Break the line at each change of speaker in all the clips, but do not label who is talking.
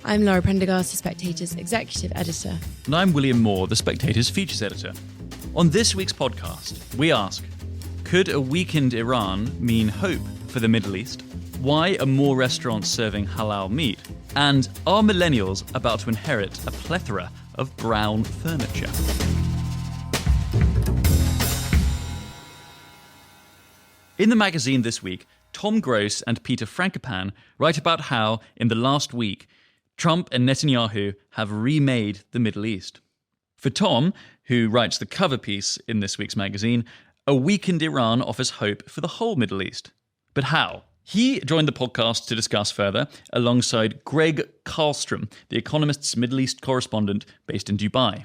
I'm Laura Prendergast, the Spectator's executive editor.
And I'm William Moore, the Spectator's features editor. On this week's podcast, we ask, could a weakened Iran mean hope for the Middle East? Why are more restaurants serving halal meat? And are millennials about to inherit a plethora of brown furniture? In the magazine this week, Tom Gross and Peter Frankopan write about how, in the last week, Trump and Netanyahu have remade the Middle East. For Tom, who writes the cover piece in this week's magazine, a weakened Iran offers hope for the whole Middle East. But how? He joined the podcast to discuss further alongside Greg Carstrom, the Economist's Middle East correspondent based in Dubai.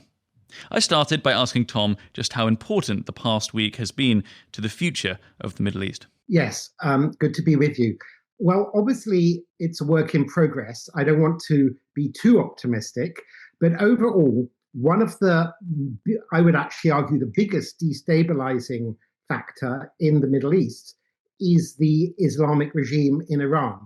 I started by asking Tom just how important the past week has been to the future of the Middle East.
Yes, good to be with you. Well, obviously, it's a work in progress. I don't want to be too optimistic, but overall, one of the, I would actually argue, the biggest destabilizing factor in the Middle East is the Islamic regime in Iran.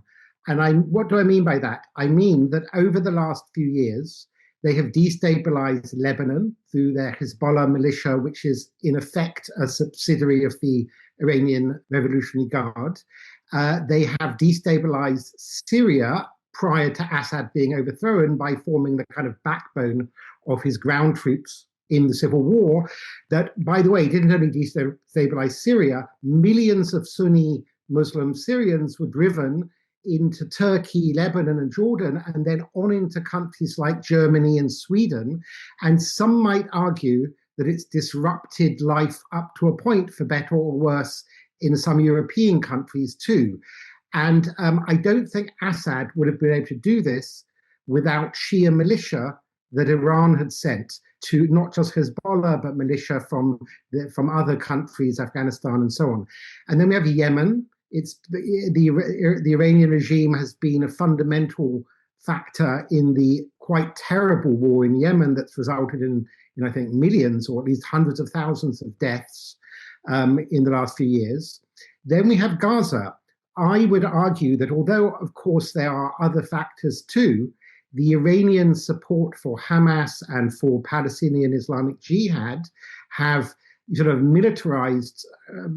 And what do I mean by that? I mean that over the last few years, they have destabilized Lebanon through their Hezbollah militia, which is in effect a subsidiary of the Iranian Revolutionary Guard. They have destabilized Syria prior to Assad being overthrown by forming the kind of backbone of his ground troops in the civil war. That, by the way, didn't only destabilize Syria, millions of Sunni Muslim Syrians were driven into Turkey, Lebanon, and Jordan, and then on into countries like Germany and Sweden. And some might argue that it's disrupted life up to a point, for better or worse, in some European countries too. And I don't think Assad would have been able to do this without Shia militia that Iran had sent to not just Hezbollah, but militia from other countries, Afghanistan and so on. And then we have Yemen. It's the Iranian regime has been a fundamental factor in the quite terrible war in Yemen that's resulted in I think millions or at least hundreds of thousands of deaths in the last few years. Then we have Gaza. I would argue that although, of course, there are other factors too, the Iranian support for Hamas and for Palestinian Islamic Jihad have sort of militarized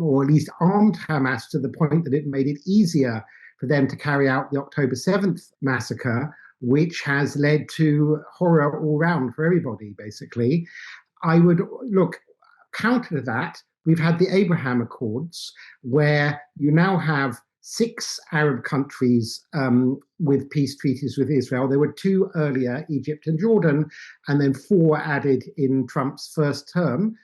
or at least armed Hamas to the point that it made it easier for them to carry out the October 7th massacre, which has led to horror all round for everybody, basically. I would counter to that, we've had the Abraham Accords, where you now have 6 Arab countries with peace treaties with Israel. There were 2 earlier, Egypt and Jordan, and then 4 added in Trump's first term.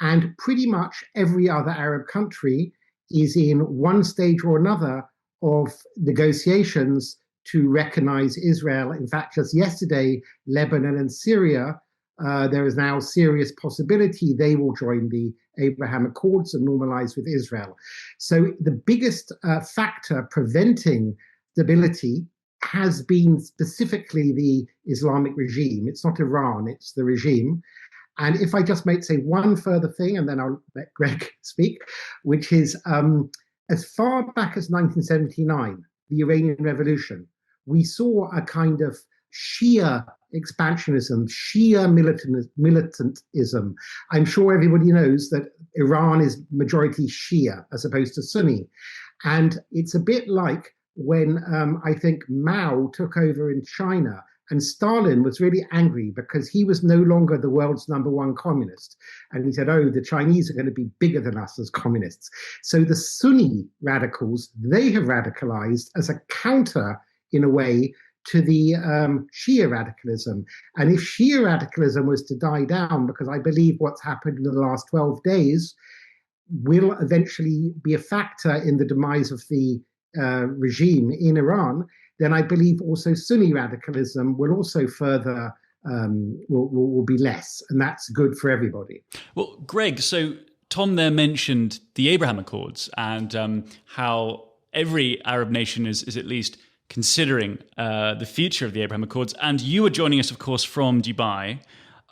And pretty much every other Arab country is in one stage or another of negotiations to recognize Israel. In fact, just yesterday, Lebanon and Syria, there is now serious possibility they will join the Abraham Accords and normalize with Israel. So the biggest factor preventing stability has been specifically the Islamic regime. It's not Iran, it's the regime. And if I just might say one further thing, and then I'll let Greg speak, which is as far back as 1979, the Iranian Revolution, we saw a kind of Shia expansionism, Shia militantism. I'm sure everybody knows that Iran is majority Shia as opposed to Sunni. And it's a bit like when I think Mao took over in China, and Stalin was really angry because he was no longer the world's #1 communist. And he said, oh, the Chinese are going to be bigger than us as communists. So the Sunni radicals, they have radicalized as a counter, in a way, to the Shia radicalism. And if Shia radicalism was to die down, because I believe what's happened in the last 12 days will eventually be a factor in the demise of the regime in Iran, then I believe also Sunni radicalism will also further, will be less. And that's good for everybody.
Well, Greg, so Tom there mentioned the Abraham Accords and how every Arab nation is at least considering the future of the Abraham Accords. And you were joining us, of course, from Dubai.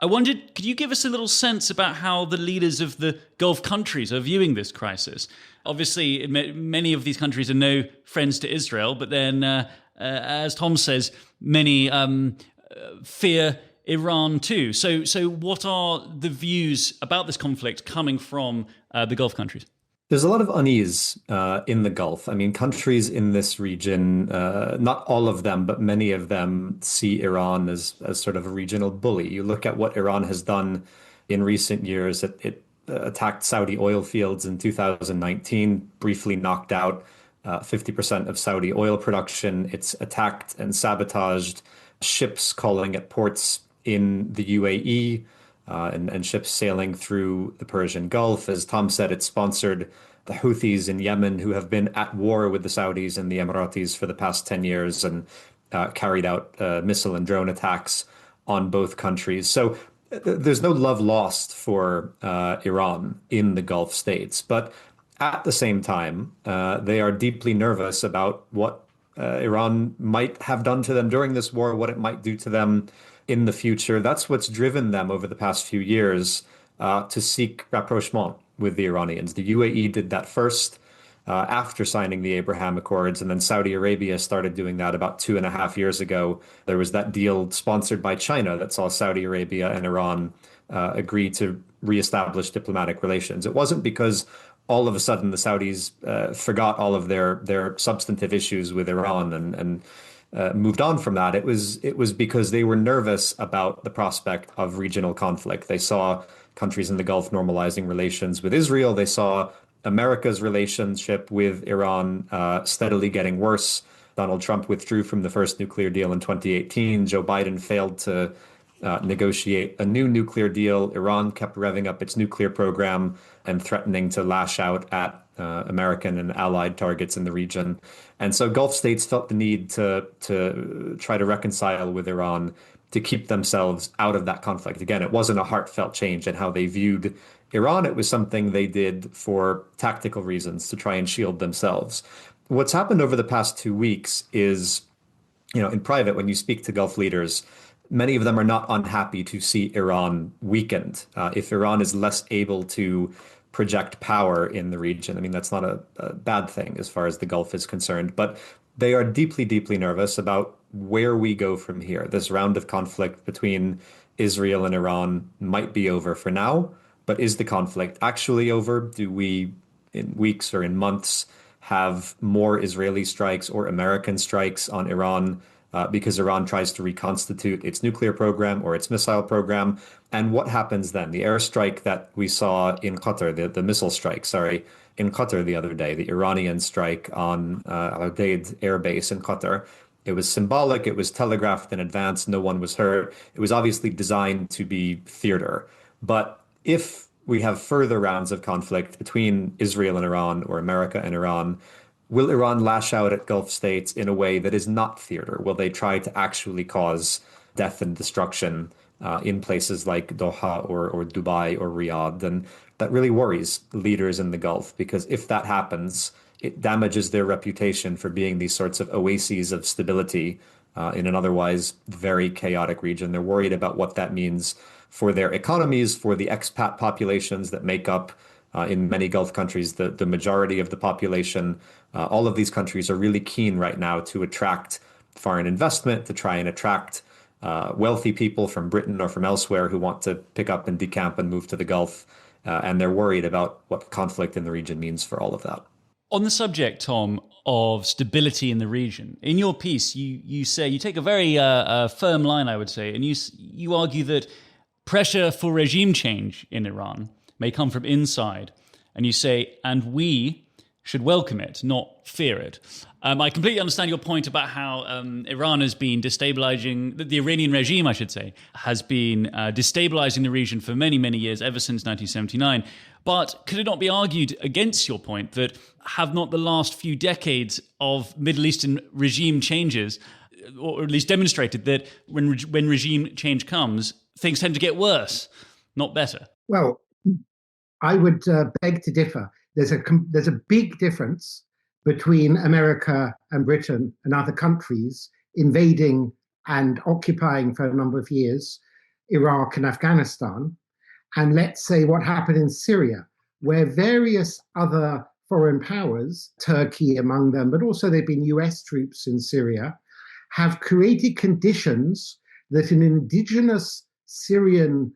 I wondered, could you give us a little sense about how the leaders of the Gulf countries are viewing this crisis? Obviously, many of these countries are no friends to Israel, but then as Tom says, many fear Iran too. So what are the views about this conflict coming from the Gulf countries?
There's a lot of unease in the Gulf. I mean, countries in this region, not all of them, but many of them see Iran as sort of a regional bully. You look at what Iran has done in recent years. It attacked Saudi oil fields in 2019, briefly knocked out 50% of Saudi oil production. It's attacked and sabotaged ships calling at ports in the UAE. And ships sailing through the Persian Gulf. As Tom said, it sponsored the Houthis in Yemen, who have been at war with the Saudis and the Emiratis for the past 10 years and carried out missile and drone attacks on both countries. So there's no love lost for Iran in the Gulf states. But at the same time, they are deeply nervous about what Iran might have done to them during this war, what it might do to them in the future. That's what's driven them over the past few years to seek rapprochement with the Iranians. The UAE did that first after signing the Abraham Accords, and then Saudi Arabia started doing that about 2.5 years ago. There was that deal sponsored by China that saw Saudi Arabia and Iran agree to reestablish diplomatic relations. It wasn't because all of a sudden the Saudis forgot all of their substantive issues with Iran and moved on from that. It was because they were nervous about the prospect of regional conflict. They saw countries in the Gulf normalizing relations with Israel. They saw America's relationship with Iran steadily getting worse. Donald Trump withdrew from the first nuclear deal in 2018. Joe Biden failed to negotiate a new nuclear deal. Iran kept revving up its nuclear program and threatening to lash out at American and allied targets in the region. And so Gulf states felt the need to try to reconcile with Iran to keep themselves out of that conflict. Again, it wasn't a heartfelt change in how they viewed Iran. It was something they did for tactical reasons to try and shield themselves. What's happened over the past 2 weeks is, in private, when you speak to Gulf leaders, many of them are not unhappy to see Iran weakened. If Iran is less able to project power in the region, I mean, that's not a bad thing as far as the Gulf is concerned, but they are deeply, deeply nervous about where we go from here. This round of conflict between Israel and Iran might be over for now, but is the conflict actually over? Do we, in weeks or in months, have more Israeli strikes or American strikes on Iran because Iran tries to reconstitute its nuclear program or its missile program? And what happens then? The airstrike that we saw in Qatar, the missile strike, in Qatar the other day, the Iranian strike on Al Udeid air base in Qatar, it was symbolic, it was telegraphed in advance, no one was hurt. It was obviously designed to be theater. But if we have further rounds of conflict between Israel and Iran or America and Iran, will Iran lash out at Gulf states in a way that is not theater? Will they try to actually cause death and destruction in places like Doha or Dubai or Riyadh? And that really worries leaders in the Gulf, because if that happens, it damages their reputation for being these sorts of oases of stability in an otherwise very chaotic region. They're worried about what that means for their economies, for the expat populations that make up, in many Gulf countries, the majority of the population. All of these countries are really keen right now to attract foreign investment, to try and attract wealthy people from Britain or from elsewhere who want to pick up and decamp and move to the Gulf. And they're worried about what conflict in the region means for all of that.
On the subject, Tom, of stability in the region, in your piece, you say, you take a very firm line, I would say, and you argue that pressure for regime change in Iran may come from inside. And you say, and we should welcome it, not fear it. I completely understand your point about how Iran has been destabilizing, the Iranian regime, I should say, has been destabilizing the region for many, many years, ever since 1979. But could it not be argued against your point that have not the last few decades of Middle Eastern regime changes, or at least demonstrated that when regime change comes, things tend to get worse, not better?
Well, I would beg to differ. There's a big difference between America and Britain and other countries invading and occupying for a number of years Iraq and Afghanistan, and let's say what happened in Syria, where various other foreign powers, Turkey among them, but also there've been US troops in Syria, have created conditions that an indigenous Syrian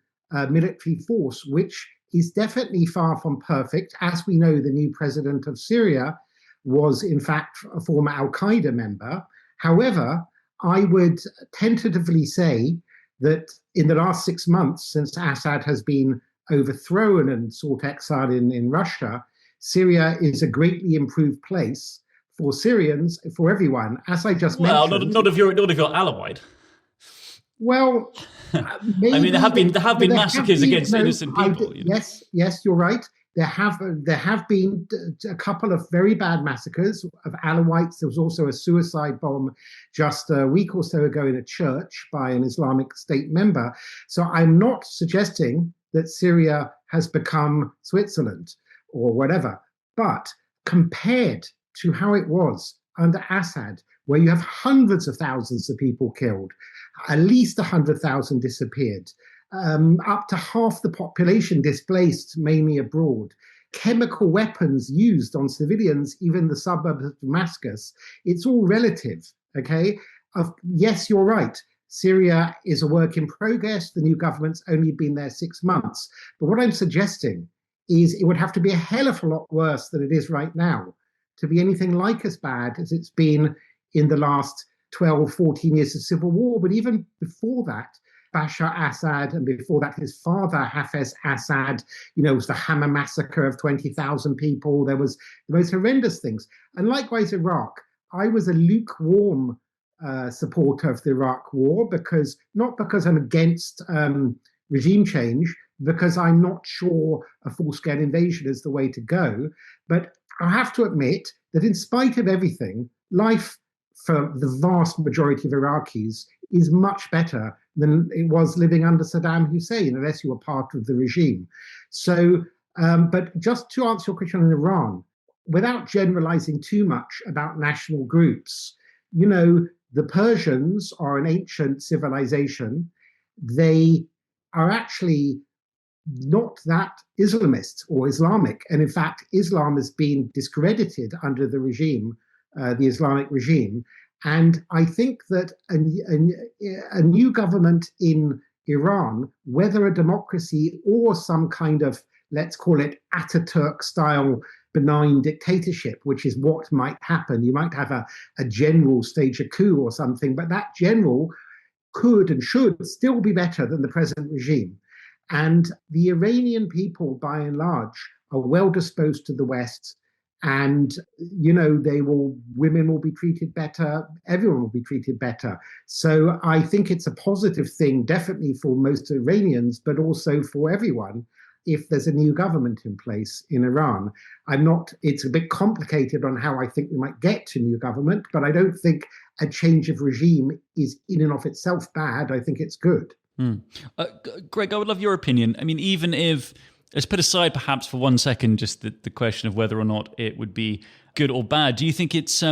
military force, which is definitely far from perfect. As we know, the new president of Syria was, in fact, a former Al Qaeda member. However, I would tentatively say that in the last 6 months, since Assad has been overthrown and sought exile in Russia, Syria is a greatly improved place for Syrians, for everyone. As I just mentioned,
not if you're Alawite.
Well, maybe
I mean, there have been massacres against innocent people.
Yes, you're right. There have been a couple of very bad massacres of Alawites. There was also a suicide bomb just a week or so ago in a church by an Islamic State member. So I'm not suggesting that Syria has become Switzerland or whatever. But compared to how it was under Assad, where you have hundreds of thousands of people killed, at least 100,000 disappeared, up to half the population displaced, mainly abroad, chemical weapons used on civilians, even the suburbs of Damascus, it's all relative, okay? Yes, you're right. Syria is a work in progress. The new government's only been there 6 months. But what I'm suggesting is it would have to be a hell of a lot worse than it is right now to be anything like as bad as it's been in the last 12, 14 years of civil war. But even before that, Bashar Assad, and before that, his father, Hafez Assad, it was the Hama massacre of 20,000 people. There was the most horrendous things. And likewise, Iraq. I was a lukewarm supporter of the Iraq war, not because I'm against regime change, because I'm not sure a full-scale invasion is the way to go. But I have to admit that in spite of everything, life for the vast majority of Iraqis is much better than it was living under Saddam Hussein, unless you were part of the regime. So, but just to answer your question on Iran, without generalizing too much about national groups, the Persians are an ancient civilization. They are actually not that Islamist or Islamic. And in fact, Islam has been discredited under the regime, the Islamic regime. And I think that a new government in Iran, whether a democracy or some kind of, let's call it Ataturk-style benign dictatorship, which is what might happen. You might have a general stage a coup or something, but that general could and should still be better than the present regime. And the Iranian people, by and large, are well disposed to the West. And, women will be treated better. Everyone will be treated better. So I think it's a positive thing, definitely for most Iranians, but also for everyone, if there's a new government in place in Iran. It's a bit complicated on how I think we might get to new government, but I don't think a change of regime is in and of itself bad. I think it's good.
Greg, I would love your opinion. I mean, even if, let's put aside perhaps for 1 second just the question of whether or not it would be good or bad. Do you think it's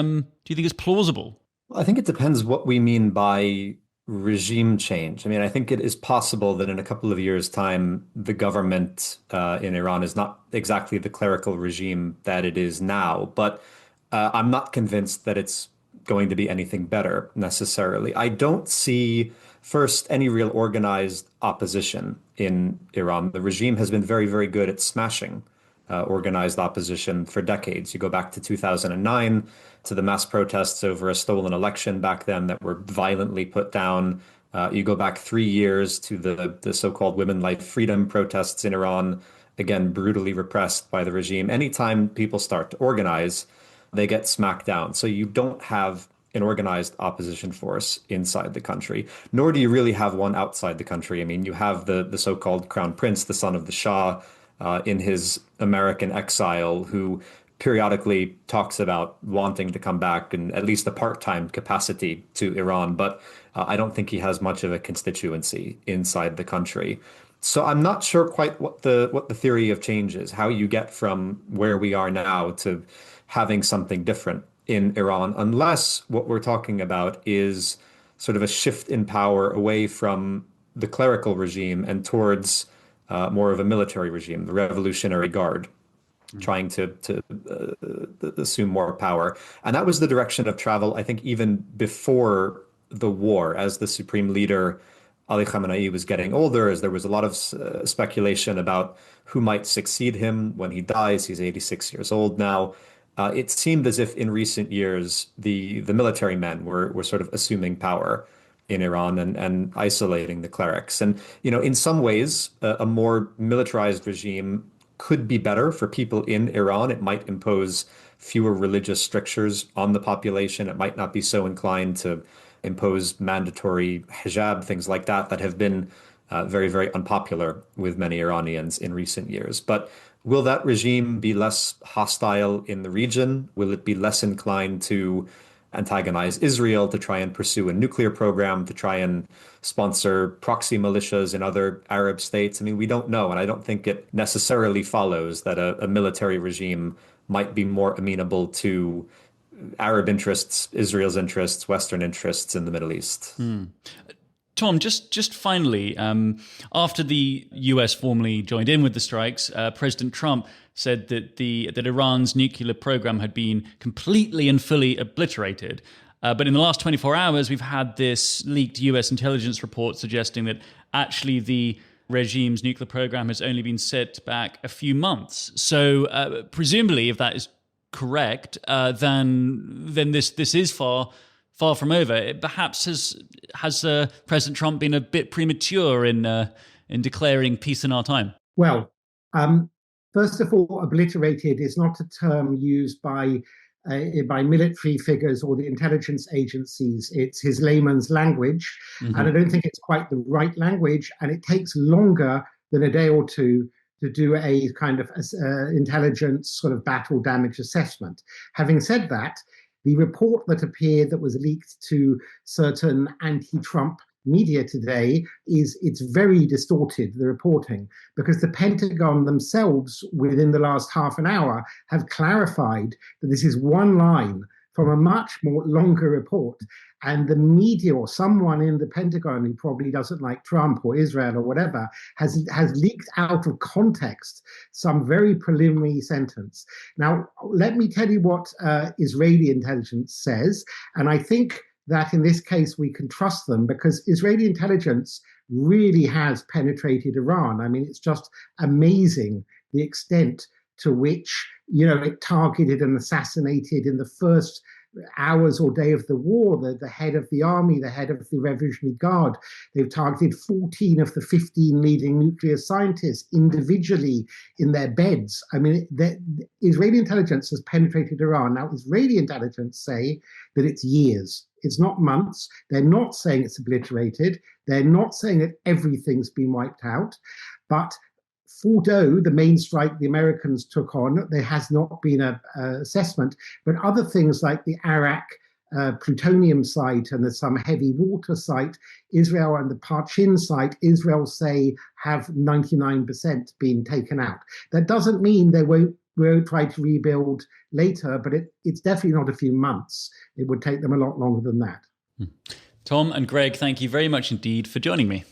plausible?
Well, I think it depends what we mean by regime change. I mean, I think it is possible that in a couple of years' time, the government in Iran is not exactly the clerical regime that it is now. But I'm not convinced that it's going to be anything better necessarily. I don't see, first, any real organized opposition in Iran. The regime has been very, very good at smashing organized opposition for decades. You go back to 2009, to the mass protests over a stolen election back then that were violently put down. You go back 3 years to the so-called women life freedom protests in Iran, again, brutally repressed by the regime. Anytime people start to organize, they get smacked down. So you don't have an organized opposition force inside the country, nor do you really have one outside the country. I mean, you have the so-called crown prince, the son of the Shah, in his American exile, who periodically talks about wanting to come back in at least a part-time capacity to Iran, but I don't think he has much of a constituency inside the country. So I'm not sure quite what the theory of change is, how you get from where we are now to having something different in Iran, unless what we're talking about is sort of a shift in power away from the clerical regime and towards more of a military regime, the Revolutionary Guard, trying to assume more power. And that was the direction of travel, I think, even before the war, as the supreme leader, Ali Khamenei, was getting older, as there was a lot of speculation about who might succeed him when he dies. He's 86 years old now. It seemed as if in recent years, the military men were sort of assuming power in Iran and isolating the clerics. And, in some ways, a more militarized regime could be better for people in Iran. It might impose fewer religious strictures on the population. It might not be so inclined to impose mandatory hijab, things like that, that have been very, very unpopular with many Iranians in recent years. But will that regime be less hostile in the region? Will it be less inclined to antagonize Israel, to try and pursue a nuclear program, to try and sponsor proxy militias in other Arab states? I mean, we don't know. And I don't think it necessarily follows that a military regime might be more amenable to Arab interests, Israel's interests, Western interests in the Middle East.
Tom, just finally, after the US formally joined in with the strikes, President Trump said that that Iran's nuclear program had been completely and fully obliterated. But in the last 24 hours, we've had this leaked US intelligence report suggesting that actually the regime's nuclear program has only been set back a few months. So presumably, if that is correct, then this is far from over. Perhaps has President Trump been a bit premature in declaring peace in our time?
Well, first of all, obliterated is not a term used by military figures or the intelligence agencies. It's his layman's language, and I don't think it's quite the right language. And it takes longer than a day or two to do a kind of intelligence sort of battle damage assessment. Having said that, the report that appeared that was leaked to certain anti-Trump media today it's very distorted, the reporting, because the Pentagon themselves within the last half an hour have clarified that this is one line from a much more longer report. And the media or someone in the Pentagon who probably doesn't like Trump or Israel or whatever has leaked out of context some very preliminary sentence. Now, let me tell you what Israeli intelligence says. And I think that in this case, we can trust them because Israeli intelligence really has penetrated Iran. I mean, it's just amazing the extent to which, it targeted and assassinated in the first hours or day of the war, the head of the army, the head of the Revolutionary Guard. They've targeted 14 of the 15 leading nuclear scientists individually in their beds. I mean, the Israeli intelligence has penetrated Iran. Now, Israeli intelligence say that it's years. It's not months. They're not saying it's obliterated. They're not saying that everything's been wiped out. But although the main strike the Americans took on, there has not been an assessment, but other things like the Arak plutonium site and there's some heavy water site, Israel and the Parchin site, Israel say have 99% been taken out. That doesn't mean they won't try to rebuild later, but it's definitely not a few months. It would take them a lot longer than that.
Tom and Greg, thank you very much indeed for joining me.